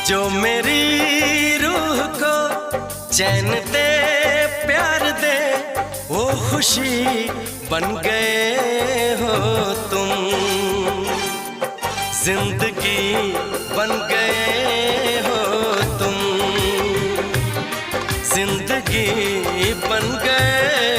जो मेरी रूह को चैन दे, प्यार दे, वो खुशी बन गए हो तुम। जिंदगी बन गए हो तुम, जिंदगी बन गए